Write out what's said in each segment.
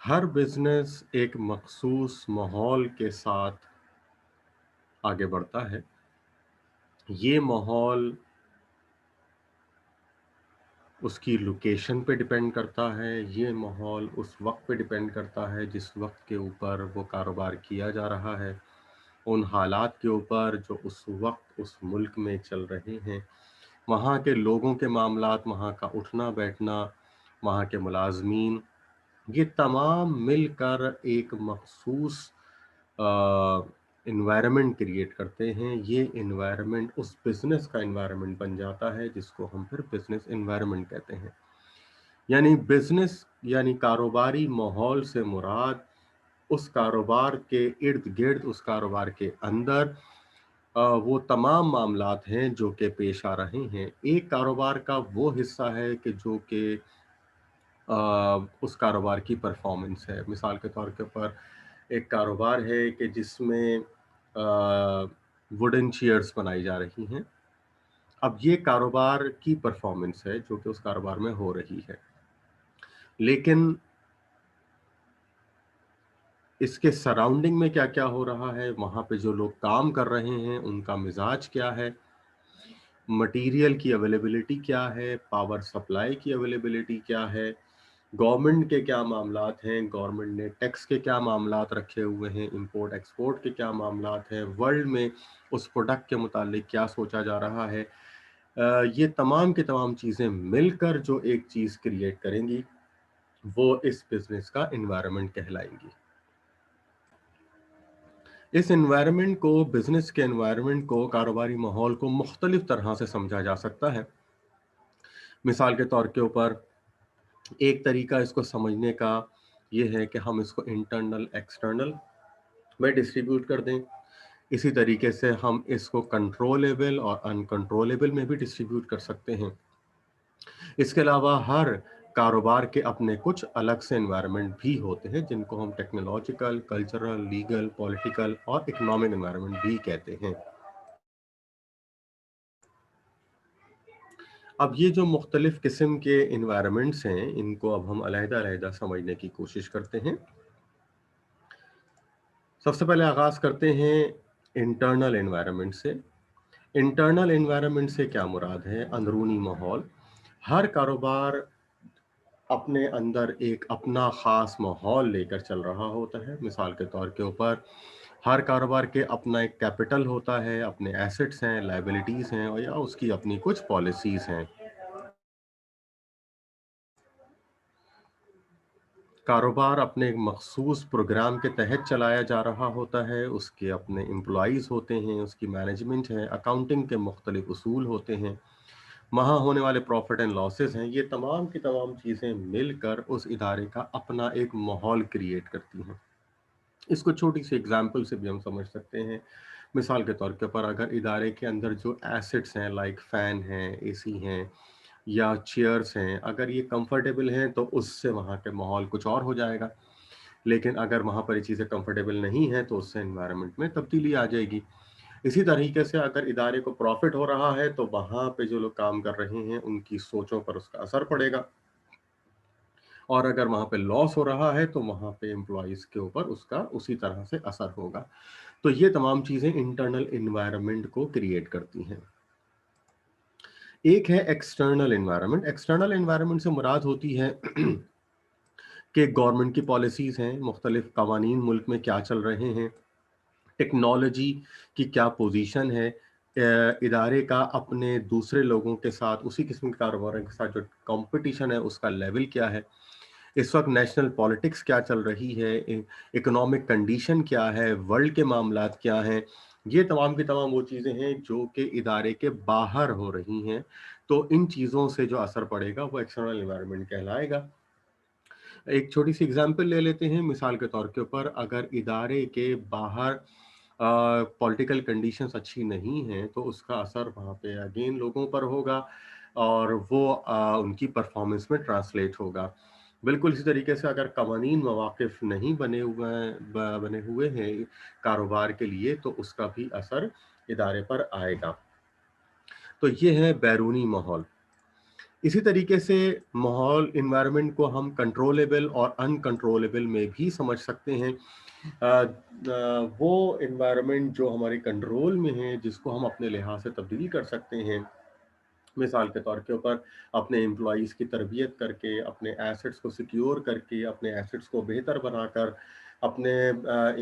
हर business एक मखसूस माहौल के साथ आगे बढ़ता है। ये माहौल उसकी लोकेशन पे डिपेंड करता है, ये माहौल उस वक्त पे डिपेंड करता है जिस वक्त के ऊपर वो कारोबार किया जा रहा है, उन हालात के ऊपर जो उस वक्त उस मुल्क में चल रहे हैं, वहाँ के लोगों के मामलात, वहाँ का उठना बैठना, वहाँ के मुलाजमीन, ये तमाम मिलकर एक मखसूस इन्वायरमेंट क्रिएट करते हैं। ये इन्वायरमेंट उस बिजनेस का इन्वायरमेंट बन जाता है जिसको हम फिर बिजनेस इन्वायरमेंट कहते हैं। यानी बिजनेस यानी कारोबारी माहौल से मुराद उस कारोबार के इर्द गिर्द, उस कारोबार के अंदर वो तमाम मामलात हैं जो कि पेश आ रहे हैं। एक कारोबार का वो हिस्सा है कि जो कि उस कारोबार की परफॉर्मेंस है। मिसाल के तौर के ऊपर एक कारोबार है कि जिसमें वुडन चेयर्स बनाई जा रही हैं। अब ये कारोबार की परफॉर्मेंस है जो कि उस कारोबार में हो रही है, लेकिन इसके सराउंडिंग में क्या क्या हो रहा है, वहाँ पे जो लोग काम कर रहे हैं उनका मिजाज क्या है, मटेरियल की अवेलेबिलिटी क्या है, पावर सप्लाई की अवेलेबिलिटी क्या है, गवर्नमेंट के क्या मामलात हैं, गवर्नमेंट ने टैक्स के क्या मामलात रखे हुए हैं, इंपोर्ट एक्सपोर्ट के क्या मामलात हैं, वर्ल्ड में उस प्रोडक्ट के मुतालिक क्या सोचा जा रहा है। ये तमाम की तमाम चीज़ें मिलकर जो एक चीज़ क्रिएट करेंगी वो इस बिजनेस का एनवायरनमेंट कहलाएंगी। इस एनवायरनमेंट को, बिजनेस के एनवायरनमेंट को, कारोबारी माहौल को मुख्तलिफ तरह से समझा जा सकता है। मिसाल के तौर के ऊपर एक तरीका इसको समझने का ये है कि हम इसको इंटरनल एक्सटर्नल में डिस्ट्रीब्यूट कर दें। इसी तरीके से हम इसको कंट्रोलेबल और अनकंट्रोलेबल में भी डिस्ट्रीब्यूट कर सकते हैं। इसके अलावा हर कारोबार के अपने कुछ अलग से एनवायरनमेंट भी होते हैं जिनको हम टेक्नोलॉजिकल, कल्चरल, लीगल, पॉलिटिकल और इकोनॉमिक एनवायरनमेंट भी कहते हैं। अब ये जो मुख्तलिफ किस्म के इन्वायरमेंट्स हैं, इनको अब हम अलहदा-अलहदा समझने की कोशिश करते हैं। सबसे पहले आगाज़ करते हैं इंटरनल एनवायरनमेंट से। इंटरनल एनवायरनमेंट से क्या मुराद है? अंदरूनी माहौल। हर कारोबार अपने अंदर एक अपना ख़ास माहौल लेकर चल रहा होता है। मिसाल के तौर के ऊपर हर कारोबार के अपना एक कैपिटल होता है, अपने एसेट्स हैं, लायबिलिटीज़ हैं और या उसकी अपनी कुछ पॉलिसीज़ हैं। कारोबार अपने एक मखसूस प्रोग्राम के तहत चलाया जा रहा होता है, उसके अपने एम्प्लॉइज़ होते हैं, उसकी मैनेजमेंट है, अकाउंटिंग के मुख्तलिफ उसूल होते हैं, वहाँ होने वाले प्रॉफिट एंड लॉसेस हैं। ये तमाम की तमाम चीज़ें मिलकर उस इदारे का अपना एक माहौल क्रिएट करती हैं। इसको छोटी सी एग्जांपल से भी हम समझ सकते हैं। मिसाल के तौर के ऊपर अगर इदारे के अंदर जो एसेट्स हैं, लाइक फ़ैन हैं, एसी हैं या चेयर्स हैं, अगर ये कंफर्टेबल हैं तो उससे वहाँ के माहौल कुछ और हो जाएगा। लेकिन अगर वहाँ पर ये चीज़ें कंफर्टेबल नहीं हैं तो उससे एनवायरनमेंट में तब्दीली आ जाएगी। इसी तरीके से अगर इदारे को प्रॉफिट हो रहा है तो वहाँ पे जो लोग काम कर रहे हैं उनकी सोचों पर उसका असर पड़ेगा, और अगर वहाँ पे लॉस हो रहा है तो वहाँ पे एम्प्लॉइज़ के ऊपर उसका उसी तरह से असर होगा। तो ये तमाम चीज़ें इंटरनल एनवायरनमेंट को क्रिएट करती हैं। एक है एक्सटर्नल एनवायरनमेंट। एक्सटर्नल एनवायरनमेंट से मुराद होती है कि गवर्नमेंट की पॉलिसीज़ हैं, मुख्तलिफ कवानीन मुल्क में क्या चल रहे हैं, टेक्नोलॉजी की क्या पोजीशन है, इदारे का अपने दूसरे लोगों के साथ, उसी किस्म के कारोबार के साथ जो कंपटीशन है उसका लेवल क्या है, इस वक्त नेशनल पॉलिटिक्स क्या चल रही है, इकोनॉमिक कंडीशन क्या है, वर्ल्ड के मामलात क्या हैं। ये तमाम की तमाम वो चीज़ें हैं जो कि इदारे के बाहर हो रही हैं। तो इन चीज़ों से जो असर पड़ेगा वो एक्सटर्नल एनवायरनमेंट कहलाएगा। एक छोटी सी एग्जांपल ले लेते हैं। मिसाल के तौर के ऊपर अगर इदारे के बाहर पॉलिटिकल कंडीशंस अच्छी नहीं हैं तो उसका असर वहाँ पे अगेन लोगों पर होगा और वो उनकी परफॉर्मेंस में ट्रांसलेट होगा। बिल्कुल इसी तरीके से अगर कवानीन मवाक़िफ़ नहीं बने हुए हैं कारोबार के लिए तो उसका भी असर इदारे पर आएगा। तो ये है बैरूनी माहौल। इसी तरीके से माहौल एनवायरनमेंट को हम कंट्रोलेबल और अनकंट्रोलेबल में भी समझ सकते हैं। वो एनवायरनमेंट जो हमारे कंट्रोल में है, जिसको हम अपने लिहाज से तब्दील कर सकते हैं, मिसाल के तौर के ऊपर अपने एम्प्लॉइज़ की तरबियत करके, अपने एसेट्स को सिक्योर करके, अपने एसेट्स को बेहतर बनाकर, अपने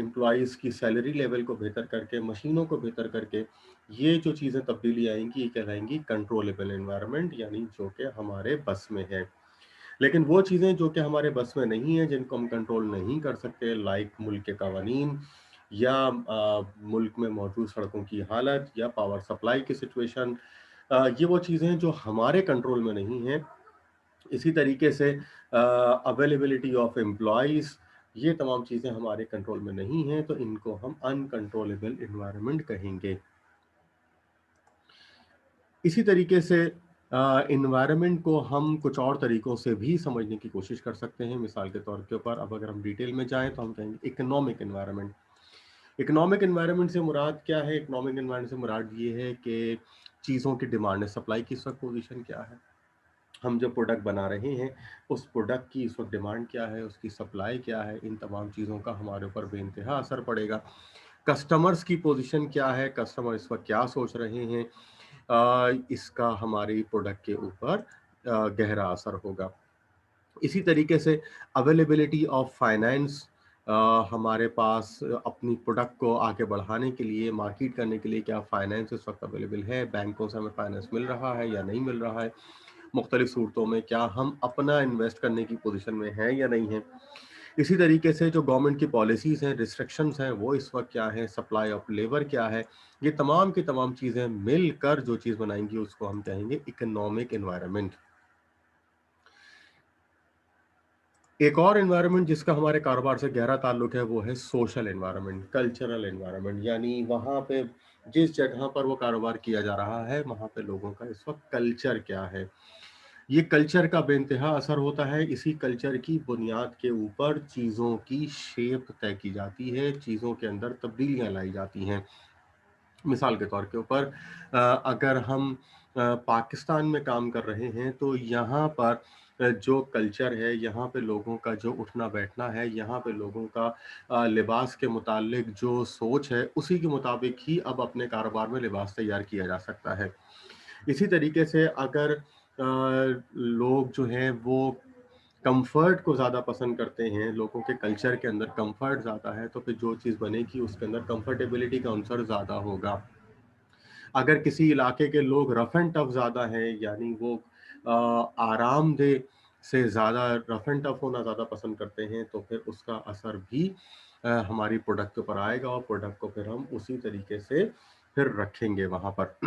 एम्प्लॉइज़ की सैलरी लेवल को बेहतर करके, मशीनों को बेहतर करके, ये जो चीज़ें तब्दीली आएँगी, ये कहलाएँगी कंट्रोलेबल एनवायरनमेंट, यानी जो कि हमारे बस में है। लेकिन वो चीज़ें जो कि हमारे बस में नहीं है, जिनको हम कंट्रोल नहीं कर सकते, लाइक मुल्क के कवानीन या मुल्क में मौजूद सड़कों की हालत या पावर सप्लाई की सिचुएशन, ये वो चीज़ें हैं जो हमारे कंट्रोल में नहीं हैं। इसी तरीके से अवेलेबिलिटी ऑफ एम्प्लॉइज़, ये तमाम चीज़ें हमारे कंट्रोल में नहीं हैं, तो इनको हम अनकंट्रोलेबल एनवायरनमेंट कहेंगे। इसी तरीके से एनवायरनमेंट को हम कुछ और तरीकों से भी समझने की कोशिश कर सकते हैं। मिसाल के तौर के ऊपर अब अगर हम डिटेल में जाएँ तो हम कहेंगे इकोनॉमिक एनवायरनमेंट। इकोनॉमिक एनवायरनमेंट से मुराद क्या है? इकोनॉमिक एनवायरनमेंट से मुराद ये है कि चीज़ों की डिमांड एंड सप्लाई की इस वक़्त पोज़ीशन क्या है? हम जो प्रोडक्ट बना रहे हैं, उस प्रोडक्ट की इस वक़्त डिमांड क्या है? उसकी सप्लाई क्या है? इन तमाम चीज़ों का हमारे ऊपर बेइंतहा असर पड़ेगा। कस्टमर्स की पोज़ीशन क्या है? कस्टमर इस वक़्त क्या सोच रहे हैं? इसका हमारी प्रोडक्ट के ऊपर गहरा असर होगा। इसी तरीके से अवेलेबिलिटी ऑफ फाइनेंस, हमारे पास अपनी प्रोडक्ट को आगे बढ़ाने के लिए, मार्केट करने के लिए क्या फाइनेंस इस वक़्त अवेलेबल है? बैंकों से हमें फाइनेंस मिल रहा है या नहीं मिल रहा है? मुख्तलिफ सूरतों में क्या हम अपना इन्वेस्ट करने की पोज़ीशन में हैं या नहीं हैं? इसी तरीके से जो गवर्नमेंट की पॉलिसीज़ हैं, रिस्ट्रिक्शंस हैं, वो इस वक़्त क्या हैं? सप्लाई ऑफ लेबर क्या है? ये तमाम की तमाम चीज़ें मिलकर जो चीज़ बनाएँगी, उसको हम कहेंगे इकोनॉमिक एनवायरनमेंट। एक और एनवायरनमेंट जिसका हमारे कारोबार से गहरा ताल्लुक है, वो है सोशल एनवायरनमेंट, कल्चरल एनवायरनमेंट, यानी वहाँ पे जिस जगह पर वो कारोबार किया जा रहा है, वहाँ पे लोगों का इस वक़्त कल्चर क्या है? ये कल्चर का बेइंतहा असर होता है, इसी कल्चर की बुनियाद के ऊपर चीज़ों की शेप तय की जाती है, चीज़ों के अंदर तब्दीलियाँ लाई जाती हैं। मिसाल के तौर के ऊपर अगर हम पाकिस्तान में काम कर रहे हैं, तो यहाँ पर जो कल्चर है, यहाँ पे लोगों का जो उठना-बैठना है, यहाँ पे लोगों का लिबास के मुतालिक जो सोच है, उसी के मुताबिक ही अब अपने कारोबार में लिबास तैयार किया जा सकता है। इसी तरीके से अगर लोग जो हैं वो कंफर्ट को ज़्यादा पसंद करते हैं, लोगों के कल्चर के अंदर कंफर्ट ज़्यादा है, तो फिर जो चीज़ बनेगी उसके अंदर कंफर्टेबिलिटी का अंसर ज़्यादा होगा। अगर किसी इलाके के लोग रफ एंड टफ ज़्यादा हैं, यानी वो आरामदेह से ज़्यादा रफ एंड टफ होना ज़्यादा पसंद करते हैं, तो फिर उसका असर भी हमारी प्रोडक्ट के ऊपर आएगा और प्रोडक्ट को फिर हम उसी तरीके से फिर रखेंगे वहाँ पर।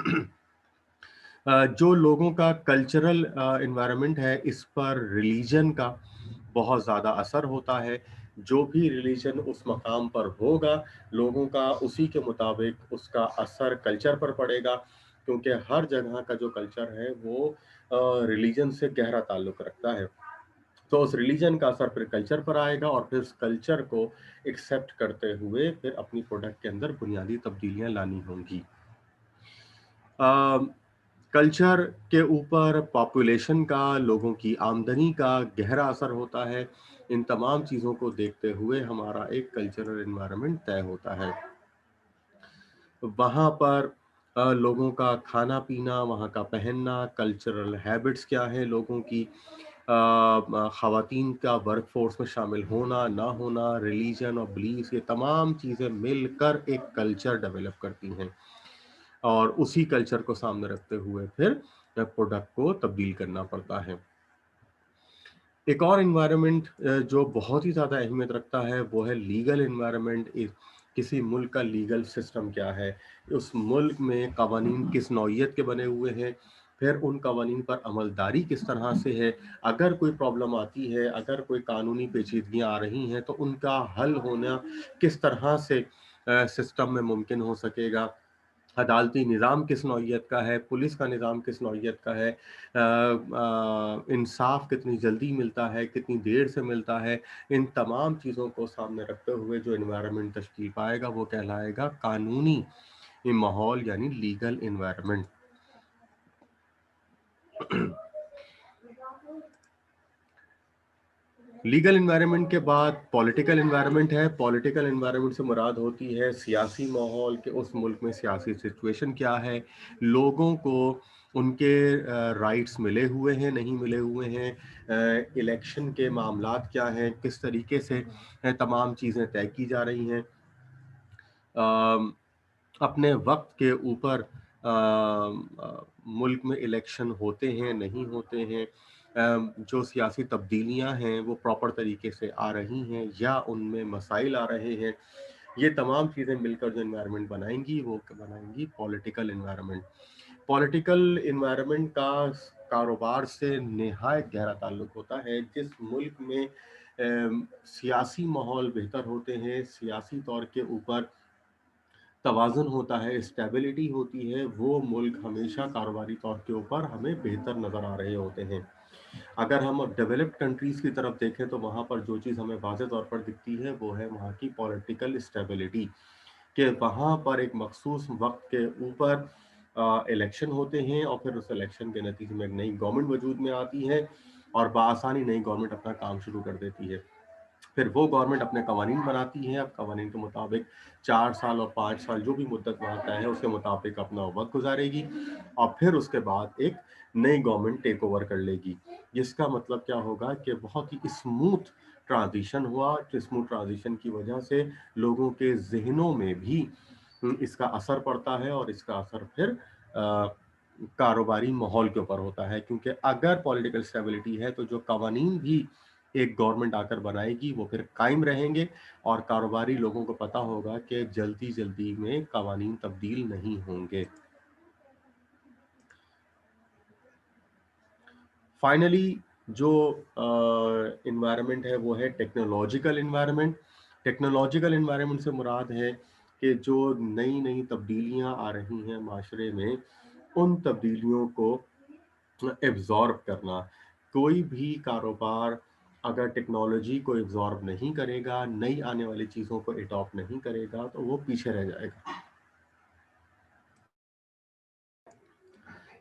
जो लोगों का कल्चरल एनवायरनमेंट है, इस पर रिलीजन का बहुत ज़्यादा असर होता है। जो भी रिलीजन उस मकाम पर होगा, लोगों का उसी के मुताबिक उसका असर कल्चर पर पड़ेगा, क्योंकि हर जगह का जो कल्चर है वो रिलीजन से गहरा ताल्लुक रखता है। तो उस रिलीजन का असर फिर कल्चर पर आएगा और फिर उस कल्चर को एक्सेप्ट करते हुए फिर अपनी प्रोडक्ट के अंदर बुनियादी तब्दीलियाँ लानी होंगी। अ, कल्चर के ऊपर पॉपुलेशन का, लोगों की आमदनी का गहरा असर होता है। इन तमाम चीज़ों को देखते हुए हमारा एक कल्चरल एनवायरनमेंट तय होता है। वहाँ पर लोगों का खाना-पीना, वहाँ का पहनना, कल्चरल हैबिट्स क्या हैं लोगों की, ख़वातीन का वर्कफ़ोर्स में शामिल होना, ना होना, रिलीजन और बिलीफ़्स, ये तमाम चीज़ें मिलकर एक कल्चर डेवलप करती हैं। और उसी कल्चर को सामने रखते हुए फिर प्रोडक्ट को तब्दील करना पड़ता है। एक और एनवायरनमेंट जो बहुत ही ज़्यादा अहमियत रखता है, वो है लीगल एनवायरनमेंट। किसी मुल्क का लीगल सिस्टम क्या है, उस मुल्क में कवानीन किस नौइयत के बने हुए हैं, फिर उन कवानीन पर अमलदारी किस तरह से है, अगर कोई प्रॉब्लम आती है, अगर कोई कानूनी पेचीदगियाँ आ रही हैं, तो उनका हल होना किस तरह से सिस्टम में मुमकिन हो सकेगा। अदालती निज़ाम किस नौइयत का है, पुलिस का निज़ाम किस नौइयत का है, इंसाफ़ कितनी जल्दी मिलता है, कितनी देर से मिलता है, इन तमाम चीज़ों को सामने रखते हुए जो एनवायरनमेंट तश्कील पाएगा, वो कहलाएगा कानूनी माहौल, यानी लीगल एनवायरनमेंट। लीगल एनवायरनमेंट के बाद पॉलिटिकल एनवायरनमेंट है। पॉलिटिकल एनवायरनमेंट से मुराद होती है सियासी माहौल, के उस मुल्क में सियासी सिचुएशन क्या है, लोगों को उनके राइट्स मिले हुए हैं, नहीं मिले हुए हैं, इलेक्शन के मामलात क्या हैं, किस तरीके से तमाम चीज़ें तय की जा रही हैं, अपने वक्त के ऊपर मुल्क में इलेक्शन होते हैं, नहीं होते हैं, जो सियासी तब्दीलियां हैं वो प्रॉपर तरीके से आ रही हैं या उनमें मसाइल आ रहे हैं, ये तमाम चीज़ें मिलकर जो एनवायरनमेंट बनाएंगी वो बनाएंगी पॉलिटिकल एनवायरनमेंट। पॉलिटिकल एनवायरनमेंट का कारोबार से निहायत गहरा ताल्लुक होता है। जिस मुल्क में सियासी माहौल बेहतर होते हैं, सियासी तौर के ऊपर तवाज़ुन होता है, स्टेबिलिटी होती है, वो मुल्क हमेशा कारोबारी तौर के ऊपर हमें बेहतर नज़र आ रहे होते हैं। अगर हम डेवलप्ड कंट्रीज़ की तरफ देखें तो वहाँ पर जो चीज़ हमें वाज़े तौर पर दिखती है वो है वहाँ की पॉलिटिकल स्टेबिलिटी, कि वहाँ पर एक मखसूस वक्त के ऊपर इलेक्शन होते हैं और फिर उस इलेक्शन के नतीजे में एक नई गवर्नमेंट वजूद में आती है और बआसानी नई गवर्नमेंट अपना काम शुरू कर देती है। फिर वो गवर्नमेंट अपने कवानीन बनाती है, अब कवानीन के मुताबिक 4 साल और 5 साल जो भी मुद्दत वहाँ तय है उसके मुताबिक अपना वक्त गुजारेगी और फिर उसके बाद एक नई गवर्नमेंट टेक ओवर कर लेगी। जिसका मतलब क्या होगा कि बहुत ही स्मूथ ट्रांजिशन हुआ, स्मूथ ट्रांजिशन की वजह से लोगों के जहनों में भी इसका असर पड़ता है और इसका असर फिर कारोबारी माहौल के ऊपर होता है, क्योंकि अगर पॉलिटिकल स्टेबिलिटी है तो जो कवानीन भी एक गवर्नमेंट आकर बनाएगी वो फिर कायम रहेंगे और कारोबारी लोगों को पता होगा कि जल्दी जल्दी में कवानीन तब्दील नहीं होंगे। फाइनली जो इन्वायरमेंट है वो है टेक्नोलॉजिकल इन्वायरमेंट। टेक्नोलॉजिकल इन्वायरमेंट से मुराद है कि जो नई नई तब्दीलियां आ रही हैं माशरे में, उन तब्दीलियों को एब्जॉर्ब करना। कोई भी कारोबार अगर टेक्नोलॉजी को एब्जॉर्ब नहीं करेगा, नई आने वाली चीज़ों को एडॉप्ट नहीं करेगा तो वो पीछे रह जाएगा।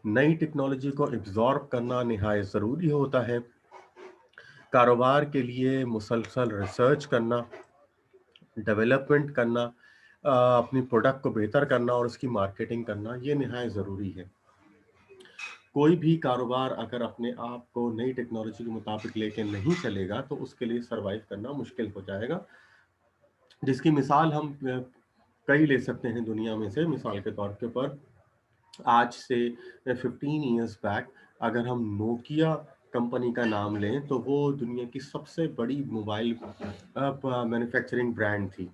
नई टेक्नोलॉजी को एब्जॉर्ब करना निहायत ज़रूरी होता है। कारोबार के लिए मुसलसल रिसर्च करना, डेवलपमेंट करना, अपनी प्रोडक्ट को बेहतर करना और उसकी मार्केटिंग करना, ये निहायत ज़रूरी है। कोई भी कारोबार अगर अपने आप को नई टेक्नोलॉजी के मुताबिक लेके नहीं चलेगा तो उसके लिए सरवाइव करना मुश्किल हो जाएगा। जिसकी मिसाल हम कई ले सकते हैं दुनिया में से। मिसाल के तौर के ऊपर आज से 15 ईयर्स बैक अगर हम नोकिया कंपनी का नाम लें तो वो दुनिया की सबसे बड़ी मोबाइल मैन्युफैक्चरिंग ब्रांड थी।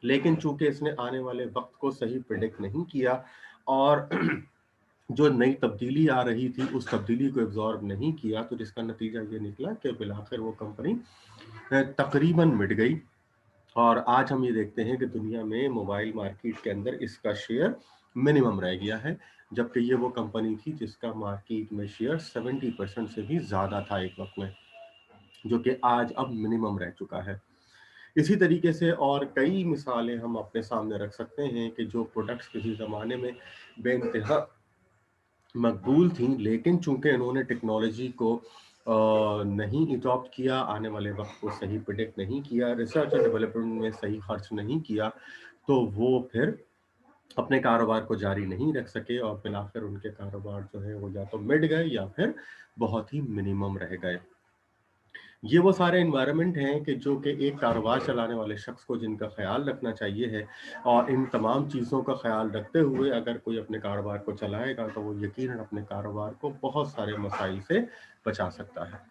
लेकिन चूंकि इसने आने वाले वक्त को सही प्रिडिक्ट नहीं किया और जो नई तब्दीली आ रही थी उस तब्दीली को एब्जॉर्ब नहीं किया, तो जिसका नतीजा ये निकला कि बिलाखिर वो कंपनी तकरीबन मिट गई। और आज हम ये देखते हैं कि दुनिया में मोबाइल मार्केट के अंदर इसका शेयर मिनिमम रह गया है, जबकि ये वो कंपनी थी जिसका मार्केट में शेयर 70% से भी ज़्यादा था एक वक्त में, जो कि आज अब मिनिमम रह चुका है। इसी तरीके से और कई मिसालें हम अपने सामने रख सकते हैं कि जो प्रोडक्ट्स किसी ज़माने में बेइंतहा मकबूल थी, लेकिन चूंकि इन्होंने टेक्नोलॉजी को नहीं अडॉप्ट किया, आने वाले वक्त को सही प्रिडिक्ट नहीं किया, रिसर्च और डेवलपमेंट में सही खर्च नहीं किया, तो वो फिर अपने कारोबार को जारी नहीं रख सके और फिर आखिर उनके कारोबार जो है वो या तो मिट गए या फिर बहुत ही मिनिमम रह गए। ये वो सारे एनवायरनमेंट हैं कि जो कि एक कारोबार चलाने वाले शख्स को जिनका ख्याल रखना चाहिए है, और इन तमाम चीज़ों का ख्याल रखते हुए अगर कोई अपने कारोबार को चलाएगा तो वो यकीनन अपने कारोबार को बहुत सारे मसाइल से बचा सकता है।